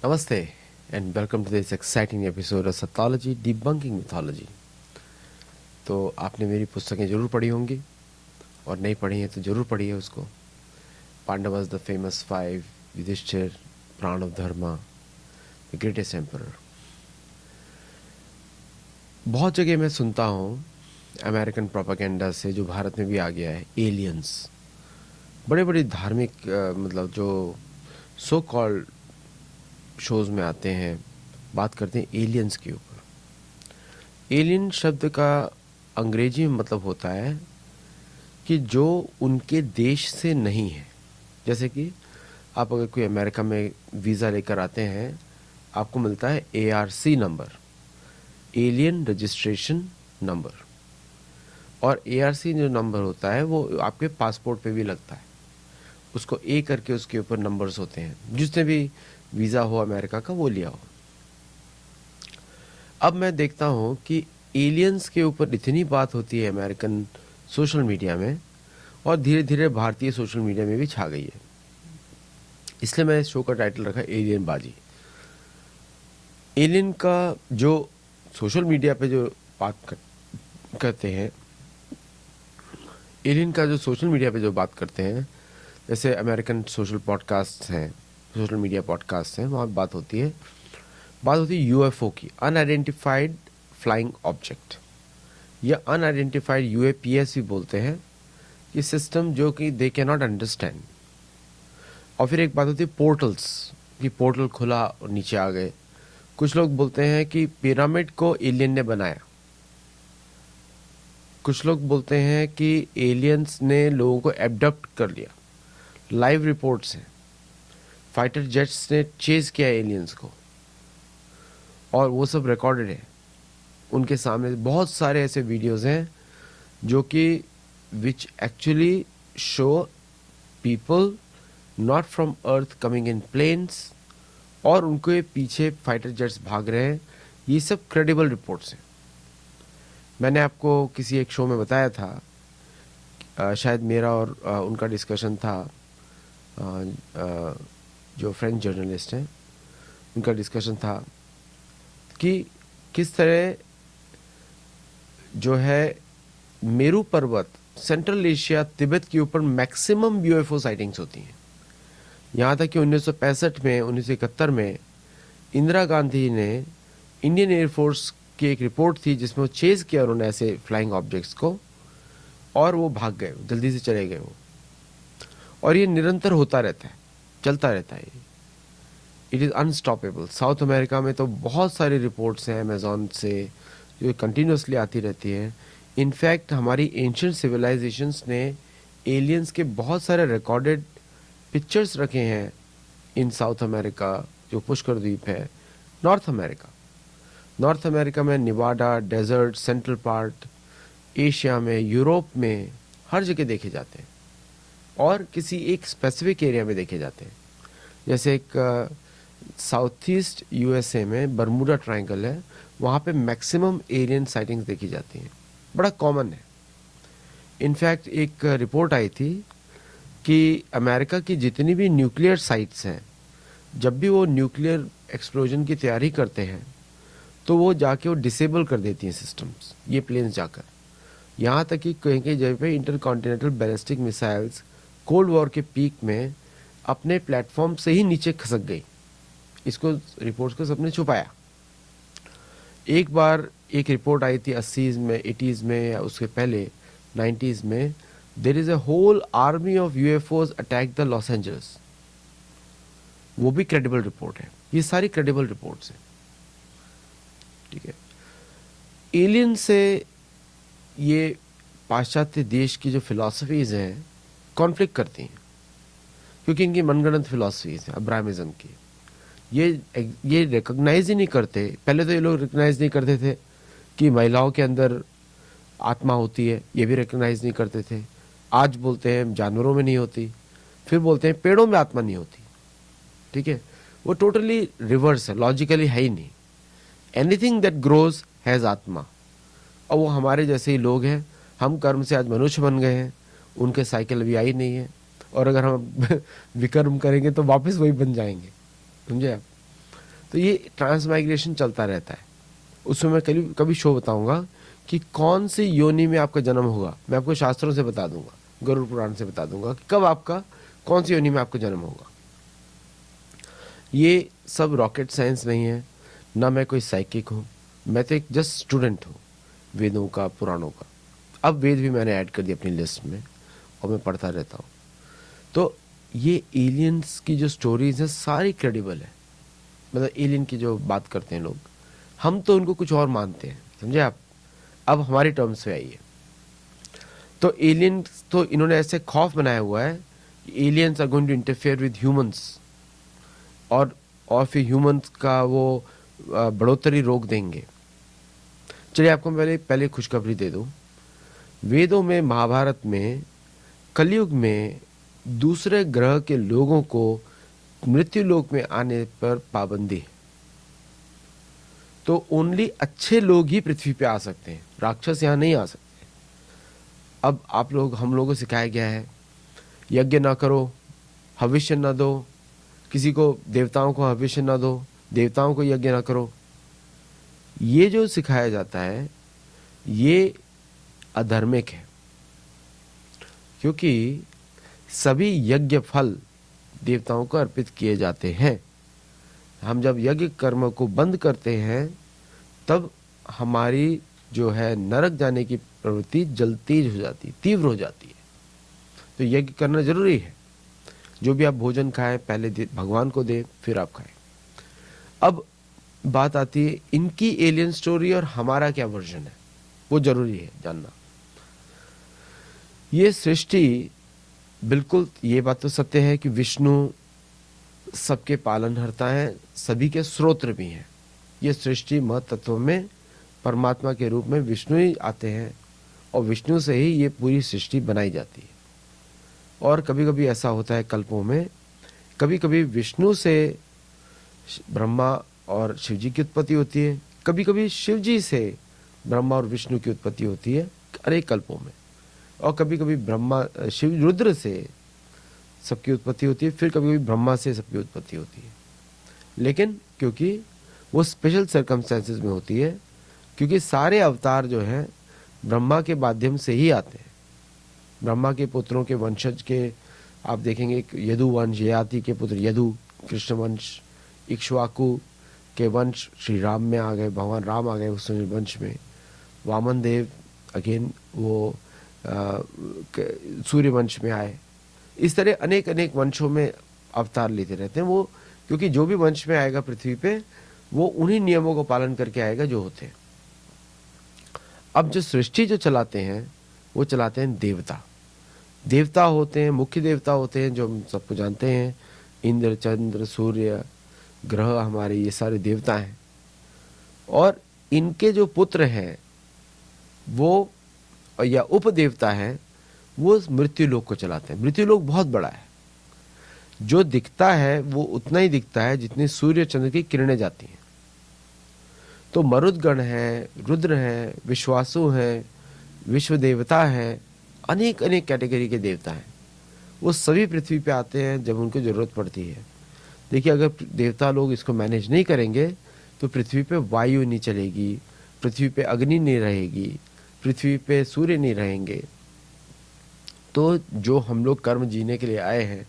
Namaste and welcome to this exciting episode of Sathology Debunking Mythology। तो आपने मेरी पुस्तकें ज़रूर पढ़ी होंगी और नहीं पढ़ी हैं तो ज़रूर पढ़िए उसको। Pandavas the famous five, Yudhishthir, pran of dharma, the greatest emperor. बहुत जगह मैं सुनता हूँ अमेरिकन प्रोपेगेंडा से, जो भारत में भी आ गया है, एलियंस। बड़े बड़े धार्मिक मतलब जो सो कॉल्ड शोज़ में आते हैं, बात करते हैं एलियंस के ऊपर। एलियन शब्द का अंग्रेजी में मतलब होता है कि जो उनके देश से नहीं है। जैसे कि आप अगर कोई अमेरिका में वीज़ा लेकर आते हैं, आपको मिलता है ARC number, alien registration number. और ARC जो नंबर होता है वो आपके पासपोर्ट पे भी लगता है। उसको A करके उसके ऊपर नंबर्स होते हैं। जिसने भी वीज़ा हो अमेरिका का वो लिया हो। अब मैं देखता हूँ कि एलियंस के ऊपर इतनी बात होती है अमेरिकन सोशल मीडिया में, और धीरे धीरे भारतीय सोशल मीडिया में भी छा गई है। इसलिए मैं इस शो का टाइटल रखा एलियन बाजी। एलियन का जो सोशल मीडिया पे जो बात करते हैं, एलियन का जो सोशल मीडिया पे जो बात करते हैं, जैसे अमेरिकन सोशल पॉडकास्ट हैं, सोशल मीडिया पॉडकास्ट हैं, वहाँ बात होती है UFO की, अनआइडेंटिफाइड फ्लाइंग ऑब्जेक्ट, या अनआइडेंटिफाइड UAPS भी बोलते हैं। ये सिस्टम जो कि दे कैन नॉट अंडरस्टैंड। और फिर एक बात होती है पोर्टल्स, कि पोर्टल खुला और नीचे आ गए। कुछ लोग बोलते हैं कि पिरामिड को एलियन ने बनाया। कुछ लोग बोलते हैं कि एलियंस ने लोगों को एबडक्ट कर लिया। लाइव रिपोर्ट्स हैं, फाइटर जेट्स ने चेज किया एलियंस को, और वो सब रिकॉर्डेड है। उनके सामने बहुत सारे ऐसे वीडियोस हैं जो कि which actually show people not from earth coming in planes, और उनके पीछे फाइटर जेट्स भाग रहे हैं। ये सब क्रेडिबल रिपोर्ट्स हैं। मैंने आपको किसी एक शो में बताया था, शायद मेरा और उनका डिस्कशन था, जो फ्रेंच जर्नलिस्ट हैं, उनका डिस्कशन था कि किस तरह जो है मेरू पर्वत, सेंट्रल एशिया, तिब्बत के ऊपर मैक्सिमम UFO साइटिंग्स होती हैं। यहाँ तक कि 1965 में, 1971 में इंदिरा गांधी ने इंडियन एयरफोर्स की एक रिपोर्ट थी जिसमें वो चेज किया उन्होंने ऐसे फ्लाइंग ऑब्जेक्ट्स को, और वो भाग गए, जल्दी से चले गए वो। और ये निरंतर होता रहता है, चलता रहता है। It is unstoppable. South America में तो बहुत सारी रिपोर्ट्स हैं अमेज़ॉन से जो कंटिन्यूसली आती रहती हैं। इनफैक्ट हमारी एंशिएंट सिविलाइजेशंस ने एलियंस के बहुत सारे रिकॉर्डेड पिक्चर्स रखे हैं इन साउथ अमेरिका, जो पुष्कर द्वीप है। नॉर्थ अमेरिका में निवाडा डेजर्ट, सेंट्रल पार्ट, एशिया में, यूरोप में, हर जगह देखे जाते हैं, और किसी एक स्पेसिफिक एरिया में देखे जाते हैं। जैसे एक साउथ ईस्ट USA में बरमूडा ट्रायंगल है, वहाँ पे मैक्सिमम एलियन साइटिंग्स देखी जाती हैं, बड़ा कॉमन है। इनफैक्ट एक रिपोर्ट आई थी कि अमेरिका की जितनी भी न्यूक्लियर साइट्स हैं, जब भी वो न्यूक्लियर एक्सप्लोजन की तैयारी करते हैं तो वो जाके वो डिसेबल कर देती हैं सिस्टम्स, ये प्लेन्स जाकर। यहाँ तक कि कहीं कहीं जगह पे intercontinental ballistic missiles cold war के पीक में अपने प्लेटफॉर्म से ही नीचे खसक गई। इसको रिपोर्ट्स को सबने छुपाया। एक बार एक रिपोर्ट आई थी 80s में, 80s में, या उसके पहले 90s में, there is a whole army of UFOs attack the Los Angeles. वो भी क्रेडिबल रिपोर्ट है। ये सारी क्रेडिबल रिपोर्ट्स हैं, ठीक है। एलियन से ये पाश्चात्य देश की जो फिलॉसफीज हैं कॉन्फ्लिक्ट करती हैं, क्योंकि इनकी मनगढ़ंत फिलॉसफीज हैं अब्राहमिज्म की। ये रिकॉग्नाइज ही नहीं करते। पहले तो ये लोग रिकॉग्नाइज नहीं करते थे कि महिलाओं के अंदर आत्मा होती है, ये भी रिकॉग्नाइज नहीं करते थे। आज बोलते हैं जानवरों में नहीं होती, फिर बोलते हैं पेड़ों में आत्मा नहीं होती, ठीक है। वो टोटली रिवर्स है, लॉजिकली है ही नहीं। एनीथिंग दैट ग्रोज हैज़ आत्मा। और वो हमारे जैसे ही लोग हैं, हम कर्म से आज मनुष्य बन गए हैं, उनके साइकिल अभी आई नहीं है, और अगर हम विकर्म करेंगे तो वापस वही बन जाएंगे, समझे आप। तो ये ट्रांसमाइग्रेशन चलता रहता है। उसमें मैं कभी कभी शो बताऊंगा कि कौन सी योनि में आपका जन्म होगा। मैं आपको शास्त्रों से बता दूंगा, गरुड़ पुराण से बता दूंगा कि कब आपका कौन सी योनि में आपका जन्म होगा। ये सब रॉकेट साइंस नहीं है, ना मैं कोई साइकिक हूँ, मैं तो एक जस्ट स्टूडेंट हूँ वेदों का, पुराणों का। अब वेद भी मैंने ऐड कर दिया अपनी लिस्ट में और मैं पढ़ता रहता हूँ। तो ये एलियंस की जो स्टोरीज है सारी क्रेडिबल है। मतलब एलियन की जो बात करते हैं लोग, हम तो उनको कुछ और मानते हैं, समझे आप। अब हमारी टर्म्स पे आइए। तो एलियन तो इन्होंने ऐसे खौफ बनाया हुआ है कि aliens are going to interfere with humans, और फिर ह्यूमंस का वो बढ़ोतरी रोक देंगे। चलिए आपको मैं पहले खुशखबरी दे दूं। वेदों में, महाभारत में, कलयुग में दूसरे ग्रह के लोगों को मृत्यु लोक में आने पर पाबंदी है। तो ओनली अच्छे लोग ही पृथ्वी पे आ सकते हैं, राक्षस यहां नहीं आ सकते। अब हम लोगों को सिखाया गया है यज्ञ ना करो, हविष्य ना दो, किसी को, देवताओं को हविष्य ना दो, देवताओं को यज्ञ ना करो। ये जो सिखाया जाता है ये अधर्मिक है, क्योंकि सभी यज्ञ फल देवताओं को अर्पित किए जाते हैं। हम जब यज्ञ कर्म को बंद करते हैं तब हमारी जो है नरक जाने की प्रवृत्ति तेज हो जाती, तीव्र हो जाती है। तो यज्ञ करना जरूरी है। जो भी आप भोजन खाएं पहले भगवान को दें, फिर आप खाएं। अब बात आती है इनकी एलियन स्टोरी और हमारा क्या वर्जन है, वो जरूरी है जानना। ये सृष्टि, बिल्कुल ये बात तो सत्य है कि विष्णु सबके पालनहर्ता है, सभी के स्रोत भी हैं। ये सृष्टि महतत्व में परमात्मा के रूप में विष्णु ही आते हैं और विष्णु से ही ये पूरी सृष्टि बनाई जाती है। और कभी कभी ऐसा होता है कल्पों में, कभी कभी विष्णु से ब्रह्मा और शिव जी की उत्पत्ति होती है, कभी कभी शिव जी से ब्रह्मा और विष्णु की उत्पत्ति होती है अनेक कल्पों में, और कभी कभी ब्रह्मा शिव रुद्र से सबकी उत्पत्ति होती है, फिर कभी कभी ब्रह्मा से सबकी उत्पत्ति होती है। लेकिन क्योंकि वो स्पेशल सर्कमस्टेंसेस में होती है, क्योंकि सारे अवतार जो हैं ब्रह्मा के माध्यम से ही आते हैं। ब्रह्मा के पुत्रों के वंशज के आप देखेंगे, यदु वंश, ययाति के पुत्र यदु, कृष्ण वंश, इक्ष्वाकु के वंश श्री राम में आ गए, भगवान राम आ गए उस वंश में। वामन देव अगेन वो सूर्य वंश में आए। इस तरह अनेक अनेक वंशों में अवतार लेते रहते हैं वो, क्योंकि जो भी वंश में आएगा पृथ्वी पे वो उन्हीं नियमों को पालन करके आएगा जो होते हैं। अब जो सृष्टि जो चलाते हैं वो चलाते हैं देवता। देवता होते हैं, मुख्य देवता होते हैं जो हम सबको जानते हैं, इंद्र, चंद्र, सूर्य, ग्रह, हमारे ये सारे देवता हैं। और इनके जो पुत्र हैं वो या उपदेवता हैं, वो मृत्यु लोक को चलाते हैं। मृत्यु लोक बहुत बड़ा है, जो दिखता है वो उतना ही दिखता है जितनी सूर्य चंद्र की किरणें जाती हैं। तो मरुदगण है, रुद्र है, विश्वासु है, विश्व देवता है, अनेक अनेक कैटेगरी के देवता हैं। वो सभी पृथ्वी पे आते हैं जब उनको जरूरत पड़ती है। देखिए, अगर देवता लोग इसको मैनेज नहीं करेंगे तो पृथ्वी पे वायु नहीं चलेगी, पृथ्वी पे अग्नि नहीं रहेगी, पृथ्वी पे सूर्य नहीं रहेंगे। तो जो हम लोग कर्म जीने के लिए आए हैं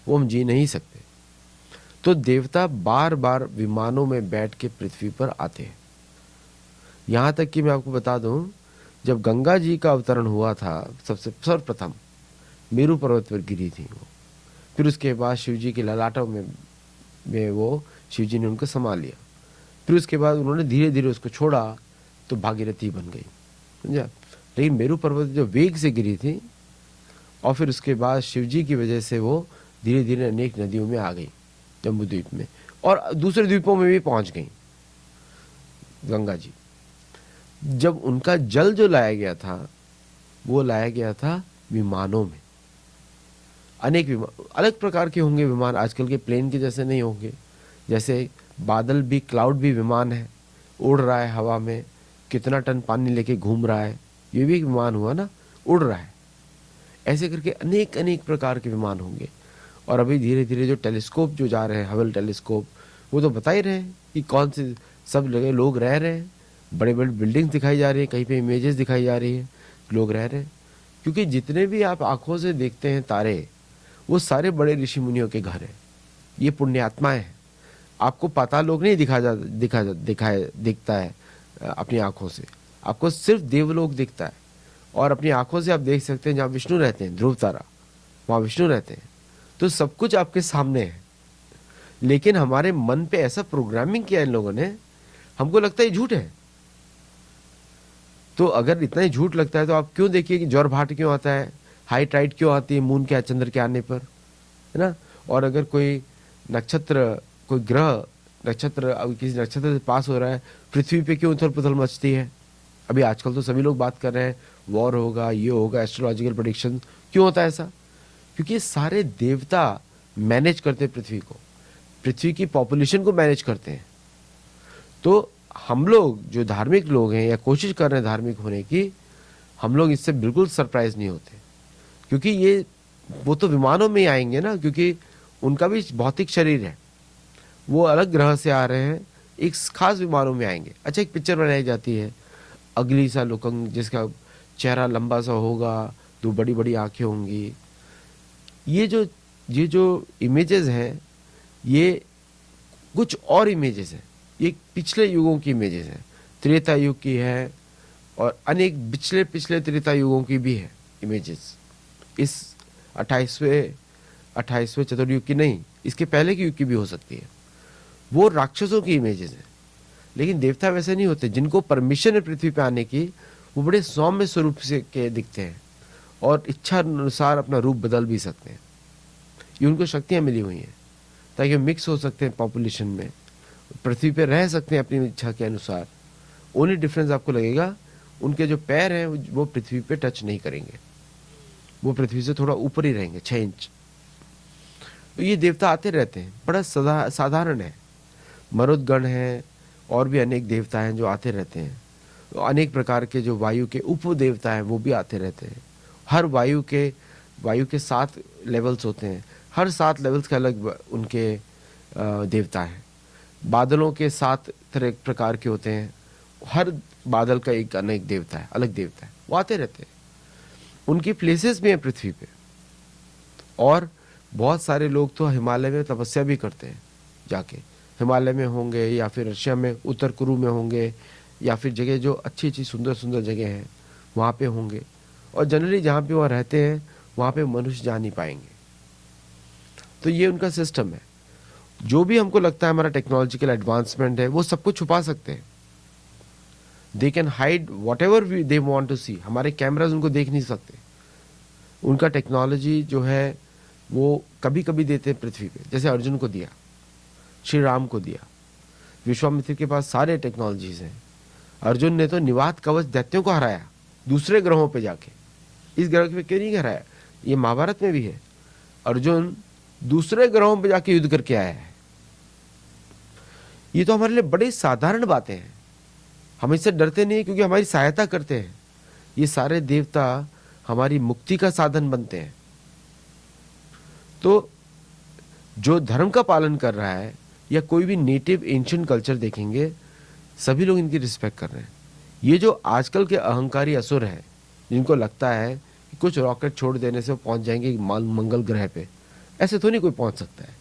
वो हम जी नहीं सकते। तो देवता बार बार विमानों में बैठ के पृथ्वी पर आते हैं। यहाँ तक कि मैं आपको बता दूं, जब गंगा जी का अवतरण हुआ था सबसे सर्वप्रथम मेरू पर्वत पर गिरी थी वो। फिर उसके बाद शिव जी के ललाटों में वो शिव जी ने उनको संभाल लिया। फिर उसके बाद उन्होंने धीरे धीरे उसको छोड़ा तो भागीरथी बन गई, समझा। लेकिन मेरू पर्वत जो वेग से गिरी थी और फिर उसके बाद शिव जी की वजह से वो धीरे धीरे अनेक नदियों में आ गई, जम्बू द्वीप में और दूसरे द्वीपों में भी पहुंच गई गंगा जी। जब उनका जल जो लाया गया था वो लाया गया था विमानों में। अनेक विमान अलग प्रकार के होंगे विमान, आजकल के प्लेन के जैसे नहीं होंगे। जैसे बादल भी, क्लाउड भी विमान है, उड़ रहा है हवा में, कितना टन पानी लेके घूम रहा है, ये भी एक विमान हुआ ना, उड़ रहा है। ऐसे करके अनेक अनेक प्रकार के विमान होंगे। और अभी धीरे धीरे जो टेलीस्कोप जो जा रहे हैं, हबल टेलीस्कोप, वो तो बता ही रहे हैं कि कौन से सब जगह लोग रह रहे हैं, बड़े बड़े बिल्डिंग्स दिखाई जा रही है, कहीं पे इमेजेस दिखाई जा रही है, लोग रह रहे हैं। क्योंकि जितने भी आप आंखों से देखते हैं तारे, वो सारे बड़े ऋषि मुनियों के घर हैं, ये पुण्यात्माएं हैं। आपको पाताल लोक नहीं दिखता है अपनी आंखों से, आपको सिर्फ देवलोक दिखता है। और अपनी आंखों से आप देख सकते हैं जहाँ विष्णु रहते हैं, ध्रुव तारा, वहाँ विष्णु रहते हैं। तो सब कुछ आपके सामने है, लेकिन हमारे मन पे ऐसा प्रोग्रामिंग किया इन लोगों ने, हमको लगता है झूठ है। तो अगर इतना ही झूठ लगता है तो आप क्यों देखिए कि ज्वर भाट क्यों आता है, हाई टाइड क्यों आती है मून के चंद्र के आने पर, है ना। और अगर कोई नक्षत्र, कोई ग्रह नक्षत्र किसी नक्षत्र से पास हो रहा है, पृथ्वी पे क्यों उथल पुथल मचती है। अभी आजकल तो सभी लोग बात कर रहे हैं वॉर होगा, ये होगा, एस्ट्रोलॉजिकल प्रेडिक्शन। क्यों होता है ऐसा? क्योंकि ये सारे देवता मैनेज करते हैं पृथ्वी को, पृथ्वी की पॉपुलेशन को मैनेज करते हैं। तो हम लोग जो धार्मिक लोग हैं या कोशिश कर रहे हैं धार्मिक होने की, हम लोग इससे बिल्कुल सरप्राइज नहीं होते। क्योंकि ये वो तो विमानों में ही आएंगे ना, क्योंकि उनका भी भौतिक शरीर है, वो अलग ग्रह से आ रहे हैं, एक खास विमानों में आएंगे। अच्छा, एक पिक्चर बनाई जाती है अगली सा लुकंग, जिसका चेहरा लंबा सा होगा, दो बड़ी बड़ी आंखें होंगी। ये जो इमेजेस हैं, ये कुछ और इमेजेस हैं, ये पिछले युगों की इमेजेस हैं, त्रेता युग की है और अनेक पिछले त्रेता युगों की भी है इमेजेस। इस 28वें चतुर्युग की नहीं, इसके पहले की युग की भी हो सकती है। वो राक्षसों की इमेजेस हैं। लेकिन देवता वैसे नहीं होते, जिनको परमिशन है पृथ्वी पे आने की, वो बड़े सौम्य स्वरूप से के दिखते हैं और इच्छा अनुसार अपना रूप बदल भी सकते हैं। ये उनको शक्तियां मिली हुई हैं ताकि वो मिक्स हो सकते हैं पॉपुलेशन में, पृथ्वी पे रह सकते हैं अपनी इच्छा के अनुसार। ओनली डिफरेंस आपको लगेगा, उनके जो पैर हैं वो पृथ्वी पे टच नहीं करेंगे, वो पृथ्वी से थोड़ा ऊपर ही रहेंगे, 6 इंच। तो ये देवता आते रहते हैं, बड़ा साधारण है। मरुदगण है और भी अनेक देवता हैं जो आते रहते हैं। तो अनेक प्रकार के जो वायु के उप देवता हैं वो भी आते रहते हैं। हर वायु के 7 लेवल्स होते हैं, हर 7 लेवल्स के अलग उनके देवता हैं। बादलों के 7 तरह प्रकार के होते हैं, हर बादल का एक अनेक देवता है, अलग देवता है, वो आते रहते हैं। उनकी प्लेसेस भी हैं पृथ्वी पे। और बहुत सारे लोग तो हिमालय में तपस्या भी करते हैं, जाके हिमालय में होंगे या फिर रशिया में उत्तर कुरु में होंगे, या फिर जगह जो अच्छी अच्छी सुंदर सुंदर जगह हैं वहाँ पे होंगे। और जनरली जहाँ पे वह रहते हैं वहाँ पे मनुष्य जा नहीं पाएंगे। तो ये उनका सिस्टम है। जो भी हमको लगता है हमारा टेक्नोलॉजिकल एडवांसमेंट है, वो सब कुछ छुपा सकते हैं। They can hide whatever they want to see. हमारे कैमराज उनको देख नहीं सकते। उनका टेक्नोलॉजी जो है वो कभी कभी देते हैं पृथ्वी पे, जैसे अर्जुन को दिया, श्री राम को दिया। विश्वामित्र के पास सारे टेक्नोलॉजीज हैं। अर्जुन ने तो निवात कवच दैत्यों को हराया दूसरे ग्रहों पे जाके, इस ग्रह पे क्यों नहीं हराया? ये महाभारत में भी है, अर्जुन दूसरे ग्रहों पे जाके युद्ध करके आया है। ये तो हमारे लिए बड़ी साधारण बातें हैं, हम इससे डरते नहीं क्योंकि हमारी सहायता करते हैं। ये सारे देवता हमारी मुक्ति का साधन बनते हैं। तो जो धर्म का पालन कर रहा है या कोई भी नेटिव एंशिएंट कल्चर देखेंगे, सभी लोग इनकी रिस्पेक्ट कर रहे हैं। ये जो आजकल के अहंकारी असुर हैं, जिनको लगता है कि कुछ रॉकेट छोड़ देने से वो पहुंच जाएंगे मंगल ग्रह पे, ऐसे तो नहीं कोई पहुंच सकता है,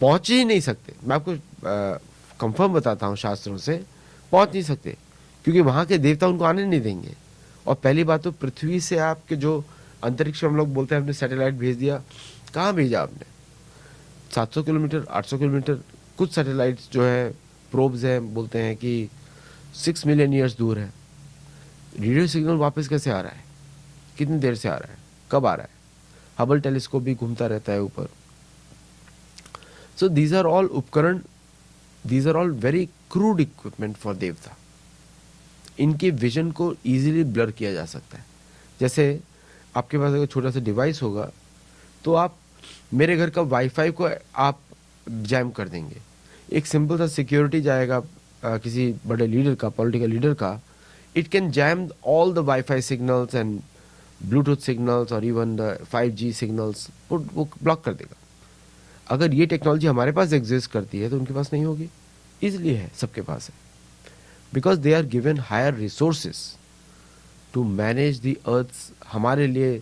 पहुंच ही नहीं सकते। मैं आपको कंफर्म बताता हूँ, शास्त्रों से पहुंच नहीं सकते, क्योंकि वहाँ के देवता उनको आने नहीं देंगे। और पहली बात तो पृथ्वी से आपके जो अंतरिक्ष में हम लोग बोलते हैं हमने सैटेलाइट भेज दिया, कहाँ भेजा आपने? 700 किलोमीटर, 800 किलोमीटर। कुछ सैटेलाइट्स जो है, प्रोब्स हैं, बोलते हैं कि 6 मिलियन ईयर्स दूर है। रेडियो सिग्नल वापस कैसे आ रहा है? कितनी देर से आ रहा है? कब आ रहा है? हबल टेलीस्कोप भी घूमता रहता है ऊपर। सो दीज आर ऑल उपकरण, these are all very crude equipment for देवता। इनके विजन को इजीली ब्लर किया जा सकता है। जैसे आपके पास अगर छोटा सा डिवाइस होगा तो आप मेरे घर का वाईफाई को आप जैम कर देंगे। एक सिंपल सा सिक्योरिटी जाएगा किसी बड़े लीडर का, पॉलिटिकल लीडर का, it can jam all the wifi signals and Bluetooth signals और इवन द 5G सिग्नल्स, वो ब्लॉक कर देगा। अगर ये टेक्नोलॉजी हमारे पास एग्जिस्ट करती है तो उनके पास नहीं होगी। इसलिए है, सबके पास है, because they are given higher resources to manage the earth हमारे लिए,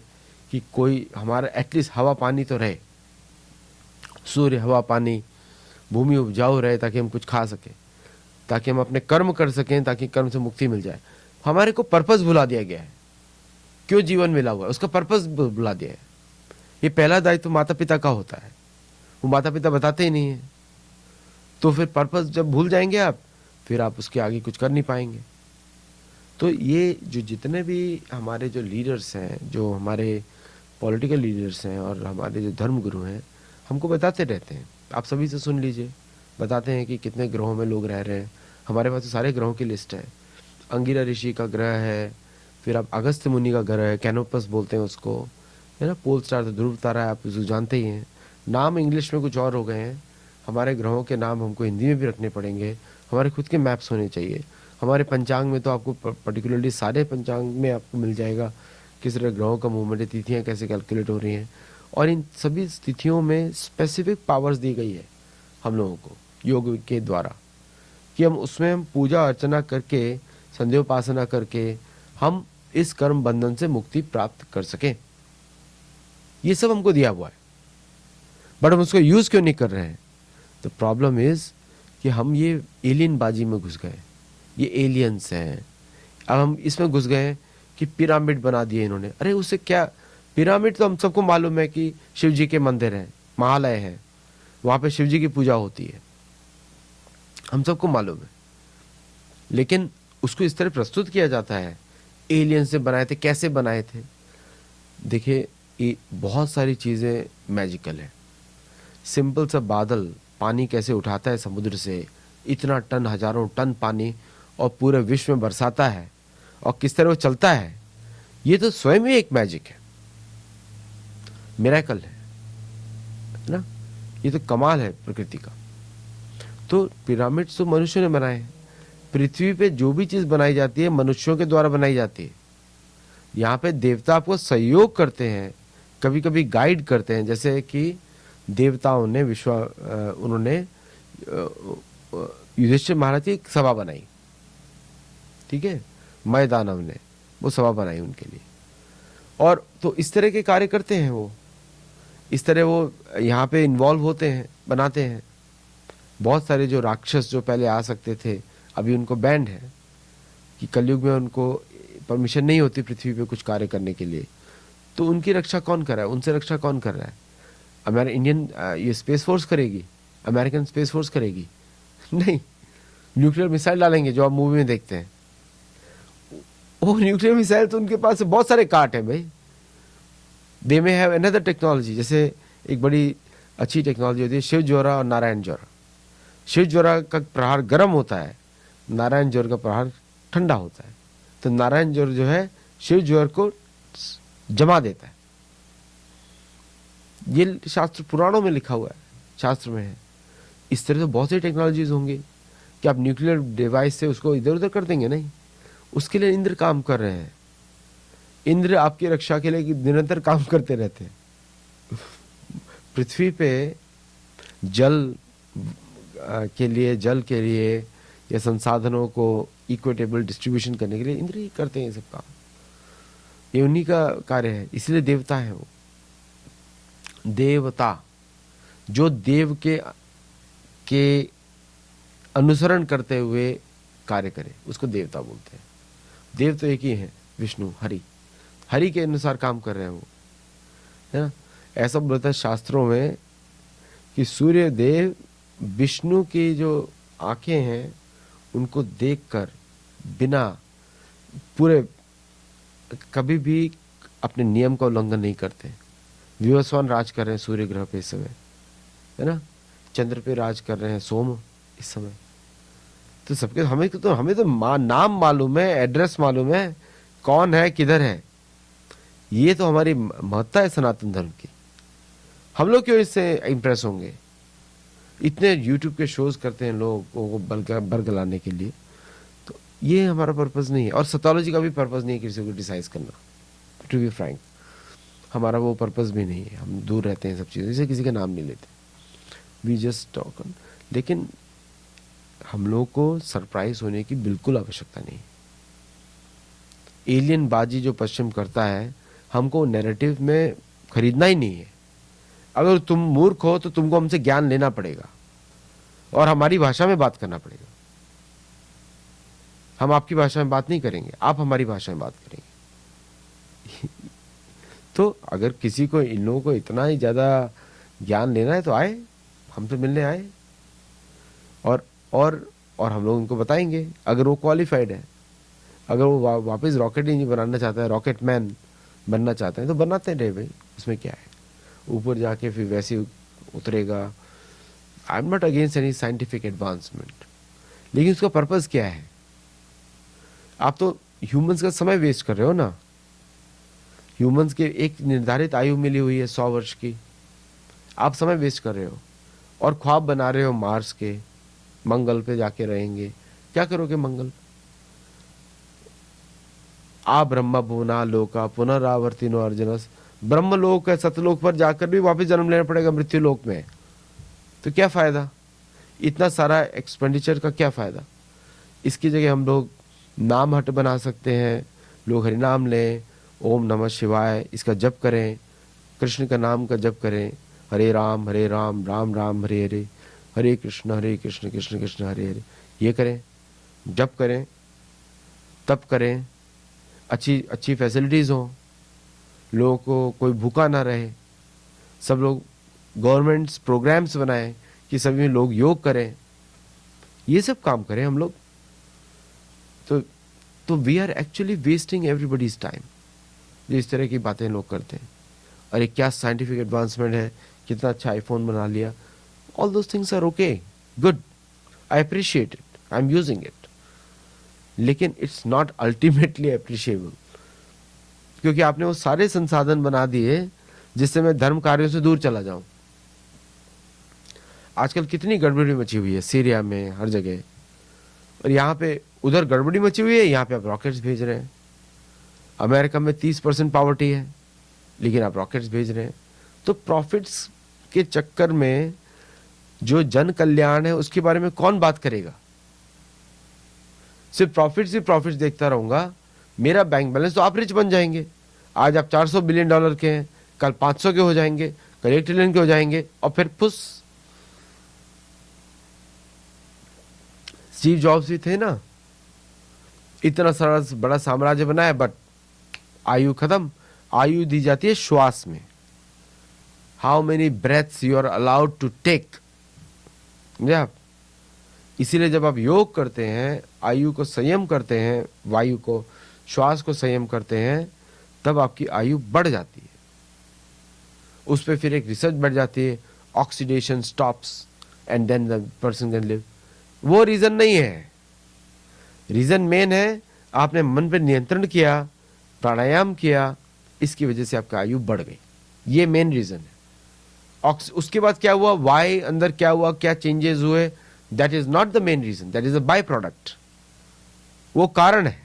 कि कोई हमारा एटलीस्ट हवा पानी तो रहे, सूर्य हवा पानी भूमि उपजाऊ रहे, ताकि हम कुछ खा सकें, ताकि हम अपने कर्म कर सकें, ताकि कर्म से मुक्ति मिल जाए। हमारे को पर्पस भुला दिया गया है, क्यों जीवन मिला हुआ है उसका पर्पस भुला दिया है। ये पहला दायित्व माता पिता का होता है, वो माता पिता बताते ही नहीं है, तो फिर पर्पस जब भूल जाएंगे आप, फिर आप उसके आगे कुछ कर नहीं पाएंगे। तो ये जो जितने भी हमारे जो लीडर्स हैं, जो हमारे पॉलिटिकल लीडर्स हैं और हमारे जो धर्मगुरु हैं, हमको बताते रहते हैं, आप सभी से सुन लीजिए, बताते हैं कि कितने ग्रहों में लोग रह रहे हैं। हमारे पास तो सारे ग्रहों की लिस्ट है। अंगिरा ऋषि का ग्रह है, फिर आप अगस्त्य मुनि का ग्रह है, कैनोपस बोलते हैं उसको, है ना। पोल स्टार तो ध्रुव तारा है, आप उसको जानते ही हैं। नाम इंग्लिश में कुछ और हो गए हैं, हमारे ग्रहों के नाम हमको हिंदी में भी रखने पड़ेंगे। हमारे खुद के मैप्स होने चाहिए। हमारे पंचांग में तो आपको पर्टिकुलरली सारे पंचांग में आपको मिल जाएगा किस तरह ग्रहों का मूवमेंट है, तिथियाँ कैसे कैलकुलेट हो रही हैं, और इन सभी तिथियों में स्पेसिफिक पावर्स दी गई है हम लोगों को योग के द्वारा, कि हम उसमें हम पूजा अर्चना करके, संध्योपासना करके हम इस कर्म बंधन से मुक्ति प्राप्त कर सकें। ये सब हमको दिया हुआ है, बट हम उसको यूज क्यों नहीं कर रहे हैं? द प्रॉब्लम इज कि हम ये एलियन बाजी में घुस गए, ये एलियंस हैं। अब हम इसमें घुस गए कि पिरामिड बना दिए इन्होंने। अरे उससे क्या, पिरामिड तो हम सबको मालूम है कि शिव जी के मंदिर हैं, महालय है, वहां पे शिव जी की पूजा होती है, हम सबको मालूम है। लेकिन उसको इस तरह प्रस्तुत किया जाता है, एलियन से बनाए थे, कैसे बनाए थे। देखिए, ये बहुत सारी चीजें मैजिकल है। सिंपल सा बादल पानी कैसे उठाता है समुद्र से, इतना टन, हजारों टन पानी, और पूरे विश्व में बरसाता है, और किस तरह वो चलता है, ये तो स्वयं ही एक मैजिक है, मिरेकल है ना। ये तो कमाल है प्रकृति का। तो पिरामिड्स तो मनुष्य ने बनाए हैं। पृथ्वी पे जो भी चीज बनाई जाती है मनुष्यों के द्वारा बनाई जाती है। यहाँ पे देवता आपको सहयोग करते हैं, कभी कभी गाइड करते हैं। जैसे कि देवताओं ने उन्होंने युधिष्ठिर महाराज की एक सभा बनाई, ठीक है, मैदानव ने वो सभा बनाई उनके लिए, और तो इस तरह के कार्य करते हैं वो, इस तरह वो यहाँ पे इन्वॉल्व होते हैं, बनाते हैं। बहुत सारे जो राक्षस जो पहले आ सकते थे, अभी उनको बैंड है कि कलयुग में उनको परमिशन नहीं होती पृथ्वी पे कुछ कार्य करने के लिए। तो उनकी रक्षा कौन कर रहा है, उनसे रक्षा कौन कर रहा है? हमारे इंडियन ये स्पेस फोर्स करेगी, अमेरिकन स्पेस फोर्स करेगी? नहीं, न्यूक्लियर मिसाइल डालेंगे जो आप मूवी में देखते हैं। वो न्यूक्लियर मिसाइल तो उनके पास बहुत सारे काट हैं भाई। दे में हैव अनदर टेक्नोलॉजी। जैसे एक बड़ी अच्छी टेक्नोलॉजी होती है शिव ज्वारा और नारायण ज्वारा। शिव ज्वारा का प्रहार गर्म होता है, नारायण ज्वर का प्रहार ठंडा होता है। तो नारायण ज्वर जो है शिव ज्वर को जमा देता है। ये शास्त्र पुराणों में लिखा हुआ है, शास्त्र में है। इस तरह से बहुत सी टेक्नोलॉजीज होंगी कि आप न्यूक्लियर डिवाइस से उसको इधर उधर कर देंगे, नहीं। उसके लिए इंद्र काम कर रहे हैं। इंद्र आपकी रक्षा के लिए निरंतर काम करते रहते हैं। पृथ्वी पे जल के लिए या संसाधनों को इक्विटेबल डिस्ट्रीब्यूशन करने के लिए इंद्र ही करते हैं ये सब काम। ये उन्हीं का कार्य है, इसलिए देवता है वो। देवता जो देव के अनुसरण करते हुए कार्य करे उसको देवता बोलते हैं। देव तो एक ही है, विष्णु, हरि के अनुसार काम कर रहे हैं वो, है ना। ऐसा बोलता है शास्त्रों में कि सूर्य देव विष्णु की जो आंखें हैं उनको देखकर बिना पूरे कभी भी अपने नियम का उल्लंघन नहीं करते। विवस्वान राज कर रहे हैं सूर्य ग्रह पे इस समय, है ना। चंद्र पे राज कर रहे हैं सोम इस समय। तो सबके हमें तो नाम मालूम है, एड्रेस मालूम है, कौन है किधर है। ये तो हमारी महत्ता है सनातन धर्म की। हम लोग क्यों इससे इंप्रेस होंगे? इतने यूट्यूब के शोज करते हैं लोगों को बरगलाने के लिए। तो ये हमारा पर्पस नहीं है, और सतोलॉजी का भी पर्पस नहीं है किसी को क्रिटिसाइज करना, टू बी फ्रैंक। हमारा वो पर्पस भी नहीं है, हम दूर रहते हैं सब चीज़ों से, किसी का नाम नहीं लेते, वी जस्ट टॉक। लेकिन हम लोग को सरप्राइज होने की बिल्कुल आवश्यकता नहीं। एलियन बाजी जो पश्चिम करता है, हमको नैरेटिव में खरीदना ही नहीं है। अगर तुम मूर्ख हो तो तुमको हमसे ज्ञान लेना पड़ेगा और हमारी भाषा में बात करना पड़ेगा। हम आपकी भाषा में बात नहीं करेंगे, आप हमारी भाषा में बात करेंगे। तो अगर किसी को, इन लोगों को इतना ही ज्यादा ज्ञान लेना है तो आए, हमसे मिलने आए, और और हम लोग उनको बताएंगे। अगर वो क्वालिफाइड है, अगर वो वापस रॉकेट इंजीनियर बनाना चाहता है, रॉकेट मैन बनना चाहते हैं, तो बनाते रहे भाई, उसमें क्या है। ऊपर जाके फिर वैसे उतरेगा। I am not against any scientific advancement, लेकिन उसका पर्पस क्या है? आप तो ह्यूमंस का समय वेस्ट कर रहे हो ना। ह्यूमंस के एक निर्धारित आयु मिली हुई है 100 वर्ष की, आप समय वेस्ट कर रहे हो और ख्वाब बना रहे हो मार्स के, मंगल पे जाके रहेंगे। क्या करोगे मंगल? आ ब्रह्म भुवना लोका पुनरावर्तिनो अर्जुनस, ब्रह्म लोक है, सतलोक पर जाकर भी वापस जन्म लेना पड़ेगा मृत्यु लोक में। तो क्या फायदा? इतना सारा एक्सपेंडिचर का क्या फायदा? इसकी जगह हम लोग नाम हट बना सकते हैं। लोग हरिनाम लें, ओम नमः शिवाय, इसका जप करें, कृष्ण का नाम का जप करें, हरे राम राम राम हरे हरे, हरे कृष्ण कृष्ण कृष्ण हरे हरे, ये करें, जप करें, तप करें, अच्छी अच्छी फैसिलिटीज़ हों, लोगों को कोई भूखा ना रहे, सब लोग गवर्नमेंट्स प्रोग्राम्स बनाएं कि सभी लोग योग करें, ये सब काम करें हम लोग। तो we are actually wasting everybody's time जो इस तरह की बातें लोग करते हैं। अरे क्या साइंटिफिक एडवांसमेंट है, कितना अच्छा आईफोन बना लिया, all those things are okay, good, I appreciate it, I am using it, लेकिन इट्स नॉट अल्टीमेटली अप्रिशिएबल, क्योंकि आपने वो सारे संसाधन बना दिए जिससे मैं धर्म कार्यों से दूर चला जाऊं। आजकल कितनी गड़बड़ी मची हुई है सीरिया में, हर जगह, और यहाँ पे उधर गड़बड़ी मची हुई है, यहाँ पे आप रॉकेट्स भेज रहे हैं। अमेरिका में 30% पॉवर्टी है, लेकिन आप रॉकेट्स भेज रहे हैं। तो प्रॉफिट्स के चक्कर में जो जन कल्याण है उसके बारे में कौन बात करेगा? सिर्फ प्रॉफिट्स देखता रहूंगा, मेरा बैंक बैलेंस, तो आप रिच बन जाएंगे। आज आप $400 बिलियन के हैं, कल 500 के हो जाएंगे, कल 1 ट्रिलियन के हो जाएंगे, और फिर फुस। स्टीव जॉब्स भी थे ना, इतना सारा बड़ा साम्राज्य बनाया, बट आयु खत्म। आयु दी जाती है श्वास में। How many breaths you are allowed to take. इसीलिए जब आप योग करते हैं, आयु को संयम करते हैं, वायु को, श्वास को संयम करते हैं, तब आपकी आयु बढ़ जाती है। उस पर फिर एक रिसर्च बढ़ जाती है, oxidation stops and then the person can live. वो रीजन नहीं है। रीजन मेन है, आपने मन पर नियंत्रण किया, प्राणायाम किया, इसकी वजह से आपका आयु बढ़ गई। ये मेन रीजन है। उसके बाद क्या हुआ, वाई अंदर क्या हुआ, क्या चेंजेस हुए, that is not the main reason, that is a by product. वो कारण है,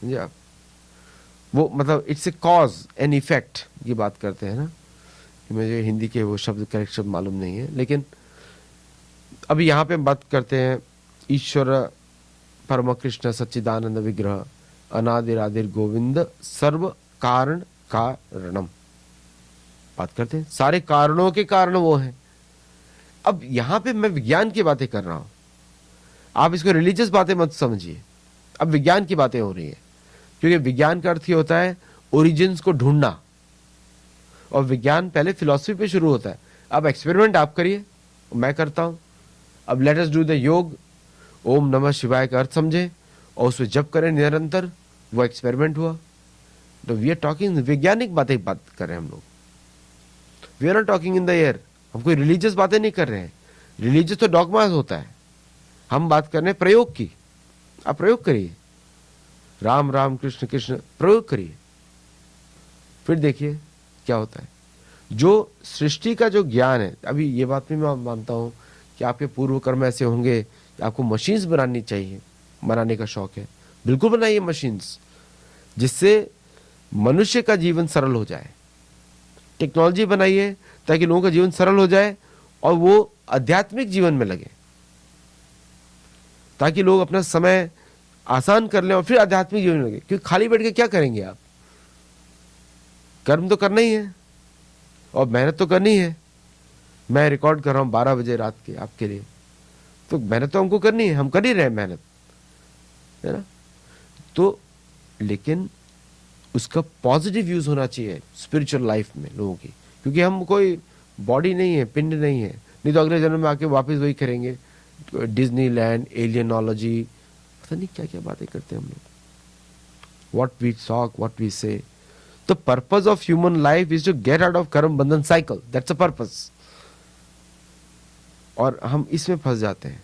समझे आप? वो मतलब it's a cause and effect की बात करते हैं ना। मुझे हिंदी के वो शब्द, करेक्ट शब्द मालूम नहीं है, लेकिन अभी यहाँ पे बात करते हैं ईश्वर परम कृष्ण सच्चिदानंद विग्रह अनादिरादिर गोविंद सर्व कारण कारणम। बात करते हैं सारे कारणों के कारण वो हैं। अब यहां पे मैं विज्ञान की बातें कर रहा हूं, आप इसको रिलीजियस बातें मत समझिए। अब विज्ञान की बातें हो रही है, क्योंकि विज्ञान का अर्थ ही होता है ओरिजिन्स को ढूंढना, और विज्ञान पहले फिलॉसफी पे शुरू होता है। अब एक्सपेरिमेंट आप करिए, मैं करता हूं। अब लेट अस डू द योग, ओम नमः शिवाय का अर्थ समझे और उसमें जप करें निरंतर, वो एक्सपेरिमेंट हुआ। तो वी आर टॉकिंग वैज्ञानिक बातें बात कर रहे हैं हम लोग। We are not talking in the air. हम कोई रिलीजियस बातें नहीं कर रहे हैं। रिलीजियस तो डॉगमा होता है, हम बात कर रहे हैं प्रयोग की। आप प्रयोग करिए, राम राम कृष्ण कृष्ण प्रयोग करिए, फिर देखिए क्या होता है। जो सृष्टि का जो ज्ञान है, अभी ये बात भी मैं मानता हूं कि आपके पूर्व कर्म ऐसे होंगे कि आपको मशीन्स बनानी चाहिए, बनाने का शौक है, बिल्कुल बनाइए मशीन्स, जिससे मनुष्य का जीवन सरल हो जाए। टेक्नोलॉजी बनाइए ताकि लोगों का जीवन सरल हो जाए और वो आध्यात्मिक जीवन में लगे। ताकि लोग अपना समय आसान कर लें और फिर आध्यात्मिक जीवन लगे। क्योंकि खाली बैठ के क्या करेंगे आप? कर्म तो करना ही है और मेहनत तो करनी है। मैं रिकॉर्ड कर रहा हूँ 12 बजे रात के आपके लिए, तो मेहनत तो हमको करनी है, हम कर ही रहे हैं मेहनत, है ना? तो लेकिन उसका पॉजिटिव यूज होना चाहिए स्पिरिचुअल लाइफ में लोगों की, क्योंकि हम कोई बॉडी नहीं है, पिंड नहीं है, नहीं तो अगले जन्म में आके वापस वही करेंगे, डिज्नीलैंड, एलियनोलॉजी, पता नहीं क्या क्या बातें करते हैं हम लोग। What we talk, what we say. The purpose of human life is to get out of कर्म बंधन cycle. That's a purpose. और हम इसमें फंस जाते हैं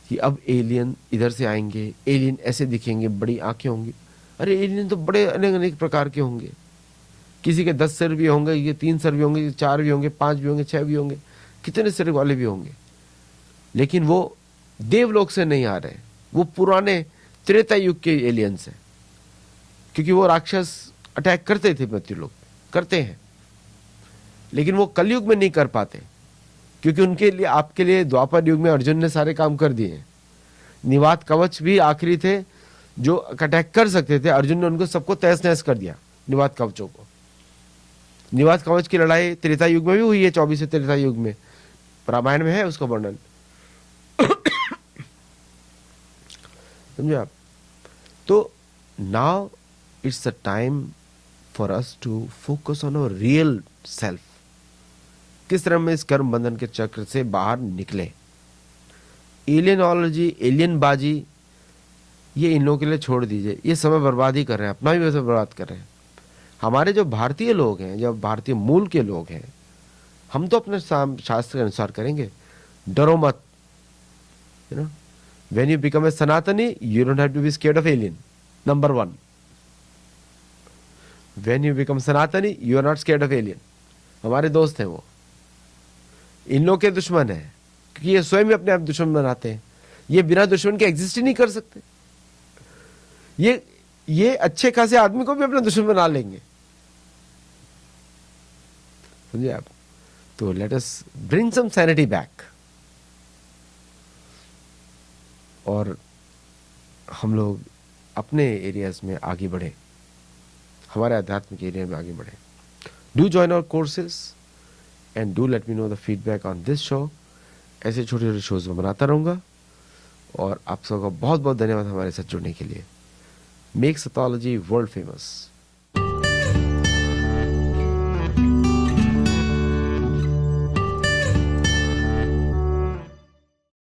कि अब एलियन इधर से आएंगे, एलियन ऐसे दिखेंगे, बड़ी आंखें होंगी। अरे एलियन तो बड़े अनेक अनेक प्रकार के होंगे, किसी के 10 सिर भी होंगे, ये 3 सिर भी होंगे, 4 भी होंगे, 5 भी होंगे, 6 भी होंगे, कितने सिर वाले भी होंगे। लेकिन वो देवलोक से नहीं आ रहे, वो पुराने त्रेता युग के एलियंस हैं, क्योंकि वो राक्षस अटैक करते थे, मृत्यु लोग करते हैं, लेकिन वो कलयुग में नहीं कर पाते, क्योंकि उनके लिए, आपके लिए द्वापर युग में अर्जुन ने सारे काम कर दिए हैं। निवात कवच भी आखिरी थे जो अटैक कर सकते थे, अर्जुन ने उनको सबको तहस नहस कर दिया, निवात कवचों को। निवात कवच की लड़ाई त्रेता युग में भी हुई है, 24 त्रेता युग में, रामायण में है उसका वर्णन। समझे आप? तो now it's a time for us to focus on our real self. किस तरह में इस कर्म बंधन के चक्र से बाहर निकले। एलियनोलॉजी, एलियन बाजी, ये इन लोगों के लिए छोड़ दीजिए, ये समय बर्बाद ही कर रहे हैं, अपना भी वैसे बर्बाद कर रहे हैं। हमारे जो भारतीय लोग हैं, जो भारतीय मूल के लोग हैं, हम तो अपने शास्त्र के अनुसार करेंगे। डरो मत, you know, when you become a Sanatani you don't have to be scared of alien, number 1। When you become सनातनी you are not scared of alien। हमारे दोस्त हैं वो, इन लोग के दुश्मन है, क्योंकि ये स्वयं अपने आप दुश्मन बनाते हैं। ये बिना दुश्मन के एग्जिस्ट ही नहीं कर सकते। ये अच्छे खासे आदमी को भी अपना दुश्मन बना लेंगे, समझे आप? तो let us bring some sanity back, और हम लोग अपने एरियाज में आगे बढ़े, हमारे आध्यात्मिक एरिया में आगे बढ़े। Do join our courses and do let me know the feedback on this show. ऐसे छोटे छोटे शोज में बनाता रहूँगा, और आप सबका बहुत बहुत धन्यवाद हमारे साथ जुड़ने के लिए। Make Satology world famous.